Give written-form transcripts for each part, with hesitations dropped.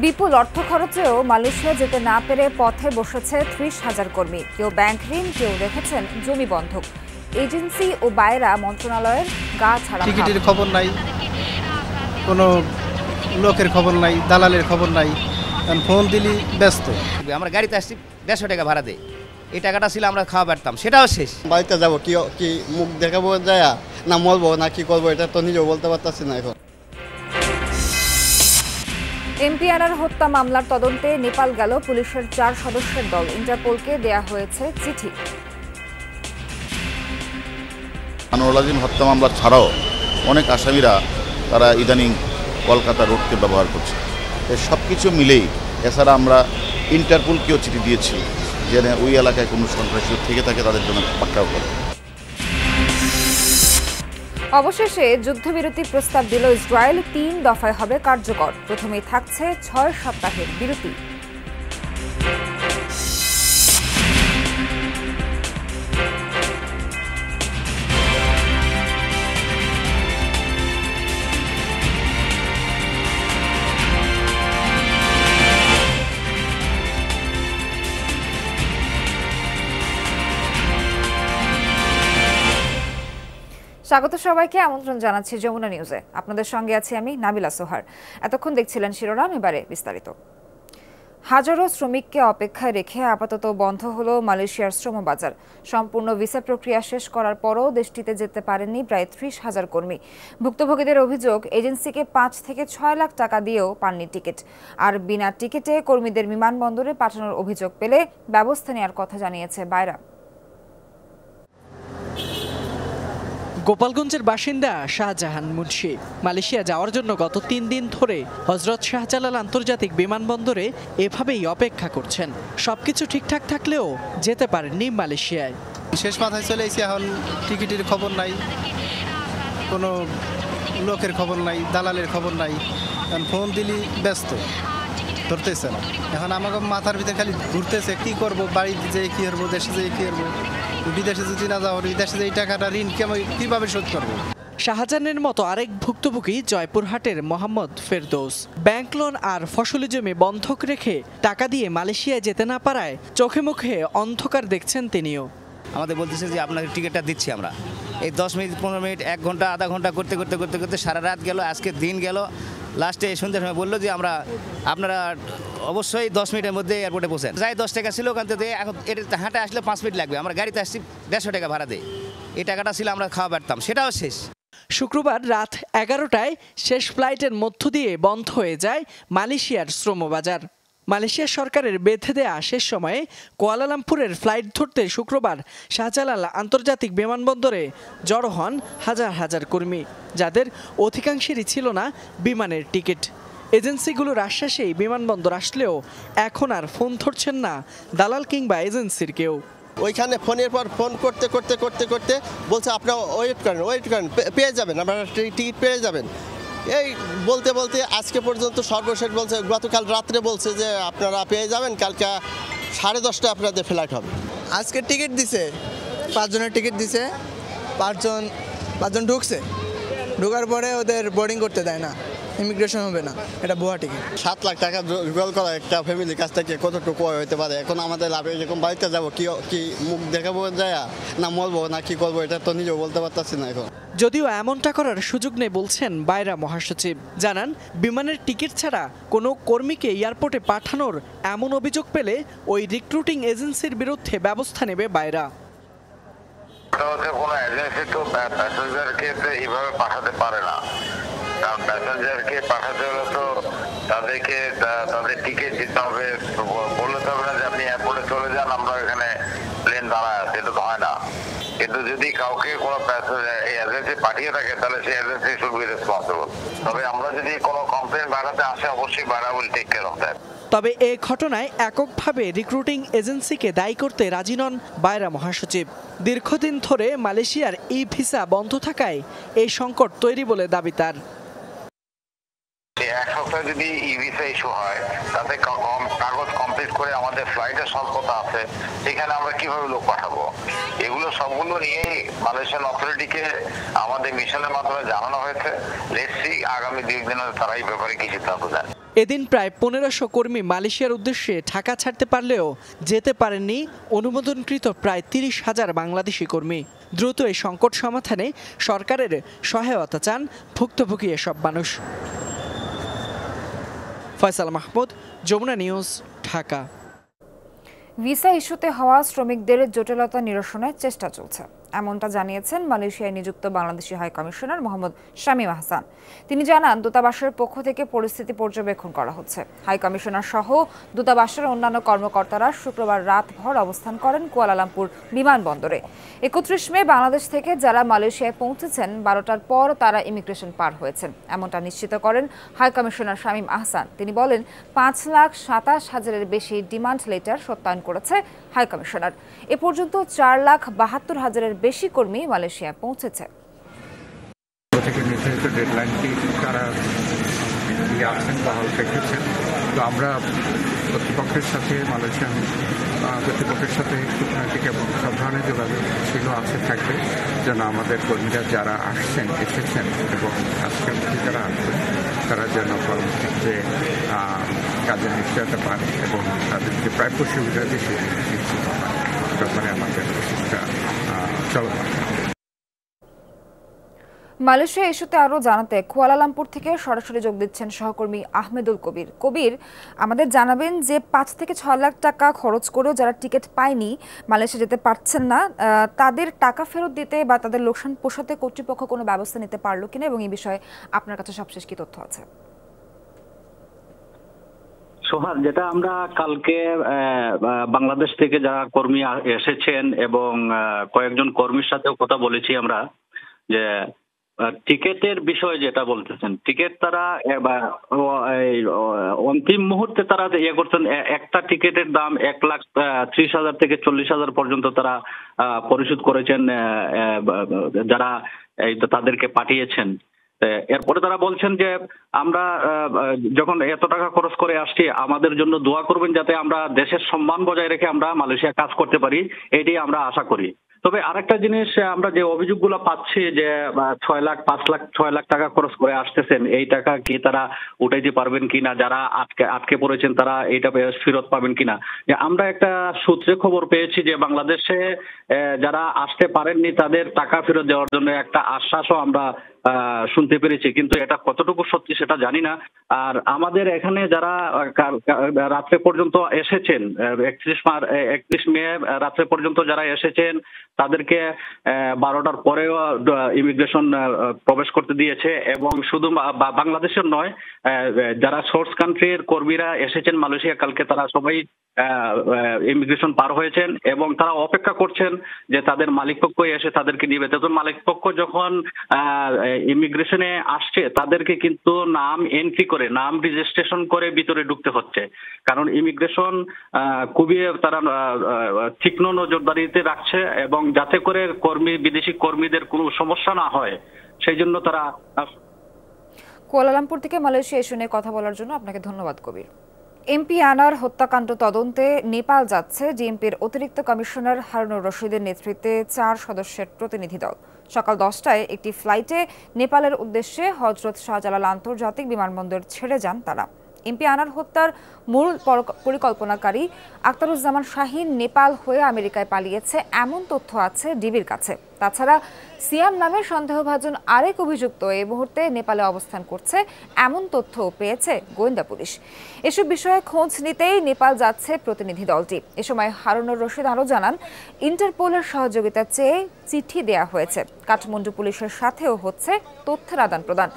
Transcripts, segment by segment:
বিপুল অর্থ খরচেও মালয়েশিয়া যেতে না পেরে পথে বসেছে ৩০,০০০ কর্মী। কেউ ব্যাংক ঋণ, কেউ রেখেছেন জমি বন্ধক। এজেন্সি ও বাইরা মন্ত্রণালয়ের গা ছাড়া। টিকিটের খবর নাই, কোনো লোকের খবর নাই, দালালের খবর নাই, ফোন দিলি ব্যস্ত। আমরা গাড়িতে আসছি ১৫০ টাকা ভাড়া দেয়, এই টাকাটা ছিল আমরা খাওয়া পারতাম, সেটাও শেষ। বাড়িতে যাবো কি মুখ দেখাবো যায় না মরবো না কি করবো এটা তো নিজেও বলতে পারতাছি না এখন। এমপি আনার হত্যা মামলার তদন্তে নেপাল গেল পুলিশের ৪ সদস্যের দল। ইন্টারপোলকে দেয়া হয়েছে চিঠি। আনোয়ারুল আজিম হত্যা মামলা ছাড়াও অনেক আসামিরা তারা ইদানিং কলকাতা রোডকে ব্যবহার করছে। সব কিছু মিলেই এছাড়া আমরা ইন্টারপোলকেও চিঠি দিয়েছি যেন ওই এলাকায় কোনো সন্ত্রাসী থেকে থাকে তাদের জন্য পাকড়াও করে। অবশেষে যুদ্ধবিরতির প্রস্তাব দিল ইসরায়েল। ৩ দফায় হবে কার্যকর। প্রথমেই থাকছে ৬ সপ্তাহের বিরতি। স্বাগত সবাইকে, আমন্ত্রণ জানাচ্ছি যমুনা নিউজে। আপনাদের সঙ্গে আছি আমি নাবিলা সোহার। এতক্ষণ দেখছিলেন শিরোনাম, এবারে বিস্তারিত। হাজারো শ্রমিককে অপেক্ষায় রেখে আপাতত বন্ধ হলো মালয়েশিয়ার শ্রমবাজার। সম্পূর্ণ ভিসা প্রক্রিয়া শেষ করার পরও দেশটিতে যেতে পারেননি প্রায় ৩০,০০০ কর্মী। ভুক্তভোগীদের অভিযোগ, এজেন্সিকে ৫ থেকে ৬ লাখ টাকা দিয়েও পাননি টিকিট। আর বিনা টিকিটে কর্মীদের বিমানবন্দরে পাঠানোর অভিযোগ পেলে ব্যবস্থা নেওয়ার কথা জানিয়েছে বাইরা। গোপালগঞ্জের বাসিন্দা শাহজাহান মুন্সি মালয়েশিয়া যাওয়ার জন্য গত ৩ দিন ধরে হযরত শাহজালাল আন্তর্জাতিক বিমানবন্দরে এভাবেই অপেক্ষা করছেন। সবকিছু ঠিকঠাক থাকলেও যেতে পারেননি মালয়েশিয়ায়। শেষ মাথায় চলে এসেছি, এখন টিকিটের খবর নাই, কোনো লোকের খবর নাই, দালালের খবর নাই, ফোন দিলি ব্যস্ত, ধরতেছে না। এখন আমাকে মাথার ভিতরে খালি ঘুরতেছে, কি করব, বাড়িতে যেয়ে কী করবো, দেশে যেয়ে কী করবো, বিদেশে যদি না যাওয়ার, বিদেশে যে এই টাকাটা ঋণ কিভাবে শোধ করবো। শাহজাহানের মতো আরেক ভুক্তভোগী জয়পুরহাটের মোহাম্মদ ফেরদৌস ব্যাংক লোন আর ফসলি জমি বন্ধক রেখে টাকা দিয়ে মালয়েশিয়ায় যেতে না পারায় চোখে মুখে অন্ধকার দেখছেন তিনিও। আমাদের বলতেছে যে আপনাকে টিকিটটা দিচ্ছি আমরা। এই ১০ মিনিট ১৫ মিনিট ১ ঘন্টা আধা ঘন্টা করতে করতে করতে করতে সারা রাত গেল, আজকে দিন গেল। লাস্টে সন্ধ্যার সময় বললো যে আপনারা অবশ্যই 10 মিনিটের মধ্যে এয়ারপোর্টে পৌঁছান। যাই 10 টাকা ছিল ওখান থেকে, এখন এটা হাঁটে আসলে 5 মিনিট লাগবে। আমরা গাড়িতে আসছি ১৫০ টাকা ভাড়া দেয়, এই টাকাটা ছিল আমরা খাওয়া পারতাম, সেটাও শেষ। শুক্রবার রাত ১১টায় শেষ ফ্লাইটের মধ্য দিয়ে বন্ধ হয়ে যায় মালয়েশিয়ার শ্রমবাজার। মালয়েশিয়া সরকারের বেঁধে দেয়া শেষ সময়ে কুয়ালালামপুরের ফ্লাইট ধরতে শুক্রবার শাহজালাল আন্তর্জাতিক বিমানবন্দরে জড়ো হন হাজার হাজার কর্মী, যাদের অধিকাংশেরই ছিল না বিমানের টিকিট। এজেন্সিগুলোর আশ্বাসেই বিমানবন্দর আসলেও এখন আর ফোন ধরছেন না দালাল কিংবা এজেন্সির কেউ। ওইখানে ফোনের পর ফোন করতে করতে করতে করতে বলছে আপনারা ওয়েট করেন, পেয়ে যাবেন, আপনারা টিকিট পেয়ে যাবেন। এই বলতে বলতে আজকে পর্যন্ত সর্বশেষ বলছে, গতকাল রাত্রে বলছে যে আপনারা পেয়ে যাবেন, কালকে 10:30টায় আপনাদের ফ্লাইট হবে। আজকে টিকিট দিছে, 5 জনের টিকিট দিছে, 5 জন ঢুকছে, ঢোকার পরে ওদের বোর্ডিং করতে দেয় না, ইমিগ্রেশন হবে না, এটা ভুয়া টিকিট। 7 লাখ টাকা জোগাড় করা একটা ফ্যামিলির কাছ থেকে কতটুকু হতে পারে। এখন আমাদের লাভে এরকম বাড়িতে যাবো কি মুখ দেখাবো যায় না মরবো না কি করবো এটা তো নিজেও বলতে পারতাছি না এখন। যদিও এমনটা করার সুযোগ নেই বলছেন বাইরা মহাসচিব। জানান, বিমানের টিকিট ছাড়া কোনো কর্মীকে এয়ারপোর্টে পাঠানোর এমন অভিযোগ পেলে ওই রিক্রুটিং এজেন্সির বিরুদ্ধে ব্যবস্থা নেবে বাইরা। কোনো এজেন্সি তো প্যাসেঞ্জারকে এইভাবে পাঠাতে পারে না, কারণ প্যাসেঞ্জারকে পাঠাতে হলে তো তাদেরকে তাদের টিকিট দিতে হবে, বলতে হবে না যে আপনি এয়ারপোর্টে চলে যান, আমরা এখানে প্লেন দাঁড়ায় আছে, এটা তো হয় না। কিন্তু যদি কাউকে কোনো প্যাসেঞ্জার এই এজেন্সি পাঠিয়ে থাকে তাহলে সেই এজেন্সি শুড বি রেসপন্সিবল। তবে আমরা যদি কোনো কমপ্লেন বাড়াতে আসে, অবশ্যই বাড়া will take care of that. তবে এ ঘটনায় এককভাবে রিক্রুটিং এজেন্সিকে দায়ী করতে রাজি নন বাইরা মহাসচিব। দীর্ঘদিন ধরে মালয়েশিয়ার ই ভিসা বন্ধ থাকায় এই সংকট তৈরি বলে দাবি তার। এক সপ্তাহে যদি ই ভিসা ইস্যু হয়, তাতে কাগজ কমপ্লিট করে আমাদের ফ্লাইটের স্বল্পতা আছে, এখানে আমরা কিভাবে লোক পাঠাবো? এগুলো সবগুলো নিয়েই মালয়েশিয়ান অথরিটিকে আমাদের মিশনের মাধ্যমে জানানো হয়েছে। লেটস সি আগামী 2 দিনে তারা এই ব্যাপারে কি সিদ্ধান্ত দেন। এদিন প্রায় 1500 কর্মী মালয়েশিয়ার উদ্দেশ্যে ঢাকা ছাড়তে পারলেও যেতে পারেননি অনুমোদনকৃত প্রায় 30,000 বাংলাদেশি কর্মী। দ্রুত এই সংকট সমাধানে সরকারের সহায়তা চান ভুক্তভোগী এসব মানুষ। ফয়সাল মাহমুদ, যমুনা নিউজ, ঢাকা। ভিসা ইস্যুতে হওয়া শ্রমিকদের জটিলতা নিরসনের চেষ্টা চলছে, এমনটা জানিয়েছেন মালয়েশিয়ায় নিযুক্ত বাংলাদেশি হাই কমিশনার মোহাম্মদ শামীম আহসান। তিনি জানান, দূতাবাসের পক্ষ থেকে পরিস্থিতি পর্যবেক্ষণ করা হচ্ছে। হাই কমিশনার সহ দূতাবাসের অন্যান্য কর্মকর্তারা শুক্রবার রাতভর অবস্থান করেন কুয়ালালামপুর বিমানবন্দরে। 31 মে বাংলাদেশ থেকে যারা মালয়েশিয়ায় পৌঁছেছেন 12টার পর তারা ইমিগ্রেশন পার হয়েছেন, এমনটা নিশ্চিত করেন হাই কমিশনার শামীম আহসান। তিনি বলেন, 5,27,000-এর বেশি ডিমান্ড লেটার সত্যায়ন করেছে হাই কমিশনার। এ পর্যন্ত 4,72,000-এর বেশি কর্মী মালয়েশিয়ায় পৌঁছেছে। নির্ধারিত ডেডলাইনটি তারা আসছেন বা রেখেছেন, তো আমরা কর্তৃপক্ষের সাথে মালয়েশিয়ান কর্তৃপক্ষের সাথে কূটনৈতিক এবং সব ধরনের যোগাযোগ ছিল, আছে, থাকবে, যেন আমাদের কর্মীরা যারা এসেছেন এবং আজকের মধ্যে যারা আসবেন তারা যেন পরবর্তীতে কাজের নিশ্চয়তা পান এবং তাদের যে প্রাপ্য সুবিধা সেটি নিশ্চিত হয়, ব্যাপারে আমাদের চেষ্টা চলমান। মালয়েশিয়া ইস্যুতে আরও জানাতে কুয়ালালামপুর থেকে সরাসরি যোগ দিচ্ছেন সহকর্মী আহমেদুল কবির। কবির, আমাদের জানাবেন যে 5 থেকে 6 লাখ টাকা খরচ করেও যারা টিকিট পায়নি, মালয়েশিয়া যেতে পারছেন না, তাদের টাকা ফেরত দিতে বা তাদের লোকসান পোষাতে কর্তৃপক্ষ কোনো ব্যবস্থা নিতে পারলো কিনা, এবং এই বিষয়ে আপনার কাছে সবশেষ কি তথ্য আছে? সোহার, যেটা আমরা কালকে বাংলাদেশ থেকে যারা কর্মী এসেছেন এবং কয়েকজন কর্মীর সাথেও কথা বলেছি আমরা, যে টিকেটের বিষয়ে যেটা বলতেছেন, টিকিট তারা অন্তিম মুহূর্তে তারা ইয়ে করছেন, একটা টিকিটের দাম 1,30,000 থেকে 40,000 পর্যন্ত তারা পরিশোধ করেছেন যারা তাদেরকে পাঠিয়েছেন। এরপরে তারা বলছেন যে আমরা যখন এত টাকা খরচ করে আসছি, আমাদের জন্য দোয়া করবেন যাতে আমরা দেশের সম্মান বজায় রেখে আমরা মালয়েশিয়া কাজ করতে পারি, এটাই আমরা আশা করি। তবে আরেকটা জিনিস, আমরা যে অভিযোগগুলো পাচ্ছি যে 6 লাখ 5 লাখ 6 লাখ টাকা খরচ করে আসতেছেন, এই টাকা কি তারা উঠাইতে পারবেন কিনা, যারা আটকে পড়েছেন তারা এইটা ফেরত পাবেন কিনা। যে আমরা একটা সূত্রে খবর পেয়েছি যে বাংলাদেশে যারা আসতে পারেননি তাদের টাকা ফেরত দেওয়ার জন্য একটা আশ্বাসও আমরা শুনতে পেরেছি, কিন্তু এটা কতটুকু সত্যি সেটা জানি না। আর আমাদের এখানে যারা রাত্রে পর্যন্ত এসেছেন, 31 মে রাত্রে পর্যন্ত যারা এসেছেন তাদেরকে 12টার পরেও ইমিগ্রেশন প্রবেশ করতে দিয়েছে, এবং শুধু বাংলাদেশের নয়, যারা সোর্স কান্ট্রির কর্মীরা এসেছেন মালয়েশিয়া কালকে, তারা সবাই ইমিগ্রেশন পার হয়েছেন এবং তারা অপেক্ষা করছেন যে তাদের মালিকপক্ষ এসে তাদেরকে নিবে। তখন মালিকপক্ষ যখন ইমিগ্রেশনে আসছে তাদেরকে কিন্তু নাম এন্ট্রি করে, নাম রেজিস্ট্রেশন করে ভিতরে ঢুকতে হচ্ছে, কারণ ইমিগ্রেশন খুবই তারা তীক্ষ্ণ নজরদারিতে রাখছে এবং যাতে করে বিদেশি কর্মীদের কোনো সমস্যা না হয় সেই জন্য তারা। কুয়ালালামপুর থেকে মালয়েশিয়া ইস্যু নিয়ে কথা বলার জন্য আপনাকে ধন্যবাদ কবির। এমপি আনার হত্যাকাণ্ড তদন্তে নেপাল যাচ্ছে ডিএমপির অতিরিক্ত কমিশনার হারুনুর রশিদের নেতৃত্বে 4 সদস্যের প্রতিনিধি দল। সকাল 10টায় একটি ফ্লাইটে নেপালের উদ্দেশ্যে হজরত শাহজালাল আন্তর্জাতিক বিমানবন্দর ছেড়ে যান তারা। এমপি আনার হত্যার মূল পরিকল্পনাকারী আখতারুজ্জামান শাহীন নেপাল হয়ে আমেরিকায় পালিয়েছে এমন তথ্য আছে ডিবির কাছে। তাছাড়া সিয়াম নামে সন্দেহভাজন আরেক অভিযুক্ত এই মুহূর্তে নেপালে অবস্থান করছে এমন তথ্য পেয়েছে গোয়েন্দা পুলিশ। এসব বিষয়ে খোঁজ নিতেই নেপাল যাচ্ছে প্রতিনিধি দলটি। এ সময় হারুনুর রশিদ আরও জানান, ইন্টারপোলের সহযোগিতা চেয়ে চিঠি দেয়া হয়েছে। কাঠমান্ডু পুলিশের সাথেও হচ্ছে তথ্যের আদান প্রদান।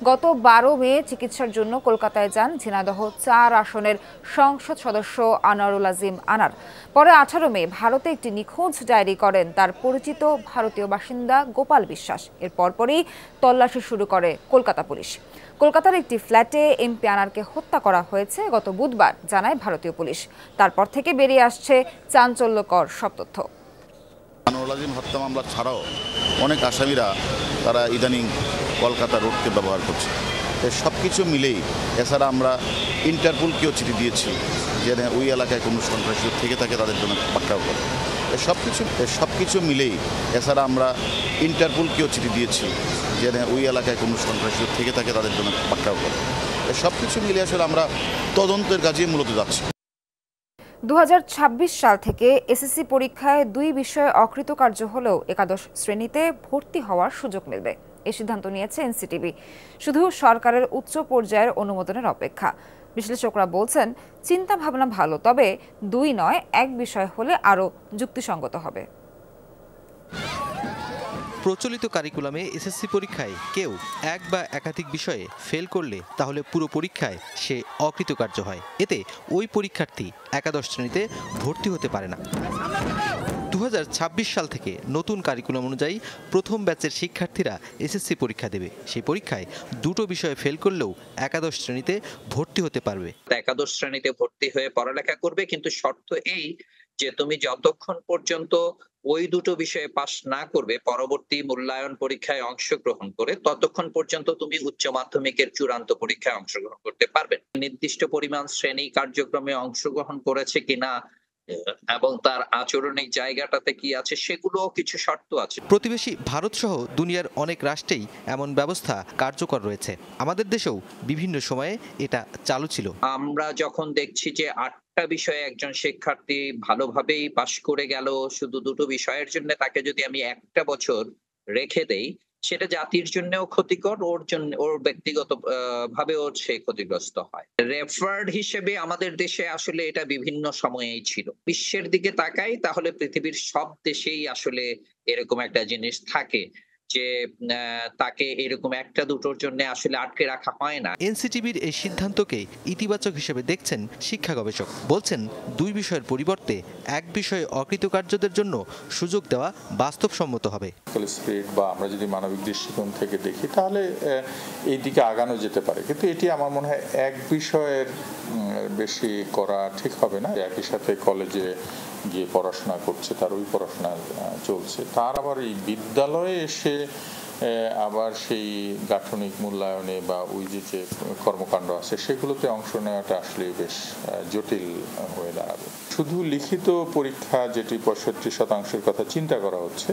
গত 12 মে চিকিৎসার জন্য কলকাতায় যান ঝিনাইদহ 4 আসনের সংসদ সদস্য আনোয়ারুল আজিম আনার। পরে 18 মে ভারতে একটি নিখোঁজ ডায়েরি করেন তার পরিচিত ভারতীয় বাসিন্দা গোপাল বিশ্বাস। এর পরপরই তল্লাশি শুরু করে কলকাতা পুলিশ। কলকাতার একটি ফ্ল্যাটে এমপি আনারকে হত্যা করা হয়েছে গত বুধবার, জানায় ভারতীয় পুলিশ। তারপর থেকে বেরিয়ে আসছে চাঞ্চল্যকর সব তথ্য। আনোয়ারুল আজিম হত্যা মামলা ছাড়াও অনেক আসামিরা তারা ইদানিং কলকাতা রোডকে ব্যবহার করছে। সব কিছু মিলেই এছাড়া আমরা ইন্টারপোলকেও চিঠি দিয়েছি যে ওই এলাকায় কোনো সন্ত্রাসী থেকে থাকে তাদের জন্য পাকড়াও করে। সব কিছু মিলেই এছাড়া আমরা ইন্টারপোলকেও চিঠি দিয়েছি যে ওই এলাকায় কোনো সন্ত্রাসী থেকে থাকে তাদের জন্য পাকড়াও করে। সব কিছু মিলে আসলে আমরা তদন্তের কাজে মূলত যাচ্ছি। 2026 সাল থেকে এসএসসি পরীক্ষায় 2 বিষয়ে অকৃতকার্য হলেও একাদশ শ্রেণীতে ভর্তি হওয়ার সুযোগ মিলবে। এই সিদ্ধান্ত নিয়েছে এনসিটিবি। শুধু সরকারের উচ্চ পর্যায়ের অনুমোদনের অপেক্ষা। বিশ্লেষকরা বলছেন চিন্তা ভাবনা ভালো, তবে 2 নয় 1 বিষয় হলে আরও যুক্তিসঙ্গত হবে। প্রচলিত কারিকুলামে এসএসসি পরীক্ষায় কেউ এক বা একাধিক বিষয়ে ফেল করলে তাহলে পুরো পরীক্ষায় সে অকৃতকার্য হয়। এতে ওই পরীক্ষার্থী একাদশ শ্রেণীতে ভর্তি হতে পারে না। 2026 সাল থেকে নতুন কারিকুলাম অনুযায়ী প্রথম ব্যাচের শিক্ষার্থীরা এসএসসি পরীক্ষা দেবে। সেই পরীক্ষায় 2টো বিষয়ে ফেল করলেও একাদশ শ্রেণীতে ভর্তি হতে পারবে। একাদশ শ্রেণীতে ভর্তি হয়ে পড়ালেখা করবে, কিন্তু শর্ত এই যে তুমি যতক্ষণ পর্যন্ত ওই 2টো বিষয়ে পাস না করবে পরবর্তী মূল্যায়ন পরীক্ষায় অংশগ্রহণ করে, ততক্ষণ পর্যন্ত তুমি উচ্চ মাধ্যমিকের চূড়ান্ত পরীক্ষায় অংশগ্রহণ করতে পারবে। নির্দিষ্ট পরিমাণ শ্রেণী কার্যক্রমে অংশগ্রহণ করেছে কিনা এবং তার আচরণিক জায়গাটাতে কি আছে সেগুলো কিছু শর্ত আছে। প্রতিবেশী ভারত সহ দুনিয়ার অনেক রাষ্ট্রেই এমন ব্যবস্থা কার্যকর রয়েছে। আমাদের দেশেও বিভিন্ন সময়ে এটা চালু ছিল। আমরা যখন দেখছি যে 8টা বিষয়ে একজন শিক্ষার্থী ভালোভাবেই পাশ করে গেল, শুধু 2টো বিষয়ের জন্য তাকে যদি আমি 1টা বছর রেখে দেই, সেটা জাতির জন্যও ক্ষতিকর, ওর জন্য ওর ব্যক্তিগত ভাবেও সে ক্ষতিগ্রস্ত হয়। রেফার্ড হিসেবে আমাদের দেশে আসলে এটা বিভিন্ন সময়েই ছিল। বিশ্বের দিকে তাকাই তাহলে পৃথিবীর সব দেশেই আসলে এরকম একটা জিনিস থাকে যে তাকে এরকম 1টা-2টোর জন্য আসলে আটকে রাখা হয় না। এনসিটিবির এই সিদ্ধান্তকে ইতিবাচক হিসেবে দেখছেন শিক্ষা গবেষক। বলছেন 2 বিষয়ের পরিবর্তে 1 বিষয়ে অকৃতকার্যদের জন্য সুযোগ দেওয়া বাস্তবসম্মত হবে। স্পিরিট বা আমরা যদি মানবিক দৃষ্টিকোণ থেকে দেখি তাহলে এই দিকে আগানো যেতে পারে, কিন্তু এটি আমার মনে হয় 1 বিষয়ের বেশি করা ঠিক হবে না। একই সাথে কলেজে গিয়ে পড়াশোনা করছে, তার ওই পড়াশোনা চলছে, তার আবার এই বিদ্যালয়ে এসে আবার সেই গাঠনিক মূল্যায়নে বা ওই যে কর্মকাণ্ড আছে সেগুলোতে অংশ নেওয়াটা আসলে বেশ জটিল হয়ে দাঁড়াবে। শুধু লিখিত পরীক্ষা যেটি 65% কথা চিন্তা করা হচ্ছে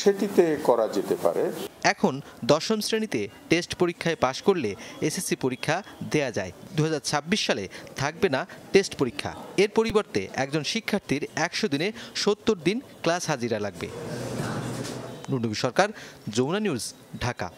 সেটিতে করা যেতে পারে। এখন 10ম শ্রেণীতে টেস্ট পরীক্ষায় পাশ করলে এসএসসি পরীক্ষা দেয়া যায়। 2026 সালে থাকবে না টেস্ট পরীক্ষা। এর পরিবর্তে একজন শিক্ষার্থীর 100 দিনে 70 দিন ক্লাস হাজিরা লাগবে। নুরনবী সরকার, যমুনা নিউজ, ঢাকা।